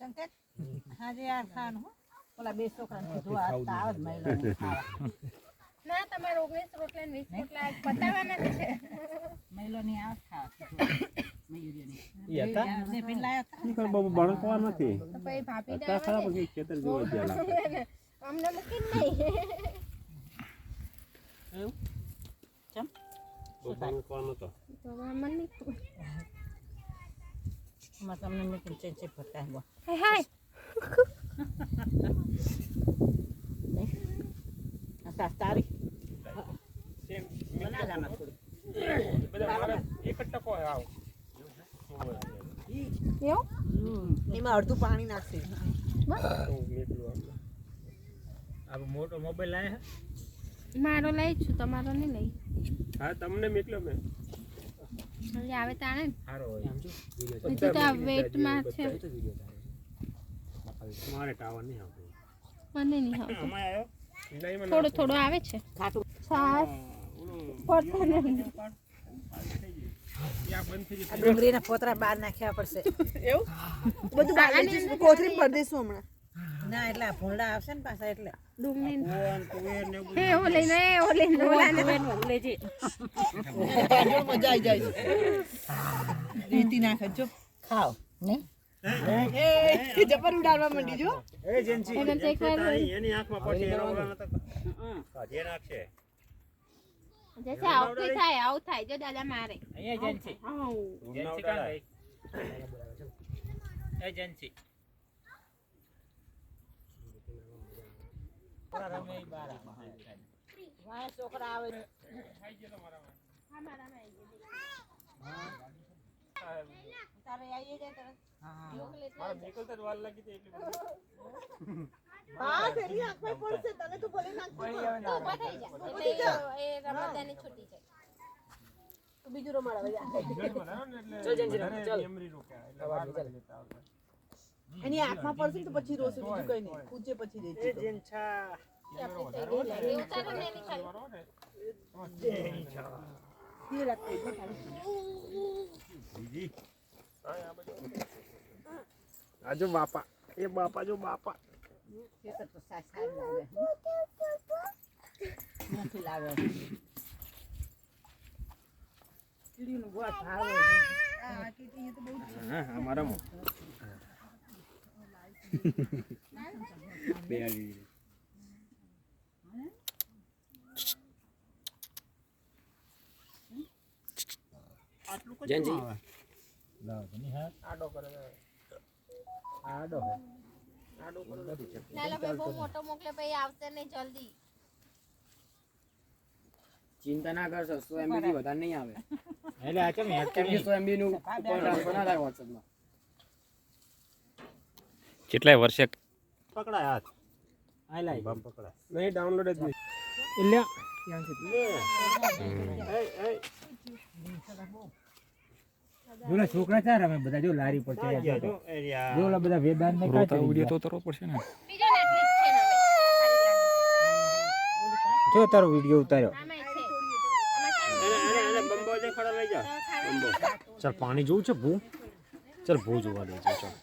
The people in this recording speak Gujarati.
સંકેત હાજે યાર ખાવાનું હો ઓલા બે છોકરાને કીધું આ તાવ જ મહિલો ના તમારે 19 રોટલા ને 20 રોટલા બતાવવાના છે મહિલો ની આ ખા મયુરીની ઈ હતા ને પિન લાયો પણ બાબુ ભણવા નથી તો પછી ભાભી હતા ખરા પછી ખેતર જોવા ગયા અમને મૂકી નહીં એવું ચમ ભણવા નતો તો મને નહીં માં તમને મેં ચે ચે ફરતા હો હાય હાય આ તારી બધા મારા એક જ ટકો આવ એવું એમાં અડધું પાણી નાખશે આ મોટો મોબાઈલ લાયા મારો લઈ છું તમારો નહીં લઈ હા તમને મેકલો મે હવે આવે તાણે સારો હોય હજુ તો આ વેટમાં છે મારે ટાવર નહીં આવતો મને નહીં આવતું અમાય આવ્યો નહીં મને થોડો થોડો આવે છે ખાટું છાસ પડતો નહીં યા બંધ થઈ આ ડુંગળીના પોતરા બહાર નાખ્યા પડશે એવું બધું બહાર લઈ જઈશું કોથળી ભરી દઈશું હમણાં ના એટલે ભૂંડા આવશે ને પાછા એટલે ડુંગળી ગયું તુવેર ને હે ઓ લઈને ઓલાને લેજે મજા આવી જાય રીતિ નાખે જો ખાઓ નહીં એ જબર ઉડાડવા માંડી જો એજન્સી એને ચેક કરી એની આંખમાં પડશે એનો ઓલા નતો કાઢી નાખશે જૈસે આઉટ થાય જો દાદા મારે અહીંયા એજન્સી એજન્સી કાં ગઈ એજન્સી રમે બાર વાય છોકરા આવે તારે આવીએ જાય તરત મારા નીકળતા જ વાર લાગી હતી એટલી બધી હા તેની આંખમાં પડશે તને તો ભલે નાખ એ રમદાની છૂટી જાય તો બીજું રમાડ આવે મેમરી રોક્યા એટલે વાર લાગી જતા આવતા એની આંખમાં પડશે તો પછી રોશે બીજું કઈ નહીં પૂછે પછી દે છે જેનછા આજો બાપા એ બાપા જો બાપા ખેતર તો સાસ લાગે નથી લાગે કીડીનું ગોળ ભાવે આ કીડી તો બહુ હા અમારા મો બે આવી જંજી આડો કરે આડો હે આડો કરે નાલા ભાઈ બહુ મોટો મોકલે પછી આવશે નહીં જલ્દી ચિંતા ના કરશો 100 MB થી વધારે નહીં આવે એટલે આ કેમ હેડ 100 MB નું ટ્રાન્સફર ના થાય WhatsApp માં કેટલાય વર્ષે પકડાય હાથ આઈ લાઈ બમ પકડાય નહીં ડાઉનલોડ જ નહીં એટલે જોલા છોકરા ચાર અમે બધા જો લારી પર ચડ્યા જો એરિયા જોલા બધા વેદાંત ને રોતા વિડિયો તો ઉતારવો પડશે ને બીજો નેટફ્લિક્સ છે ને હવે જો તારો વિડિયો ઉતાર્યો આમાં છે એને બંબો જે ખડો લઈ જા બંબો ચાલ પાણી જોવું છે ભૂ ચાલ ભૂ જોવા દે ચાલ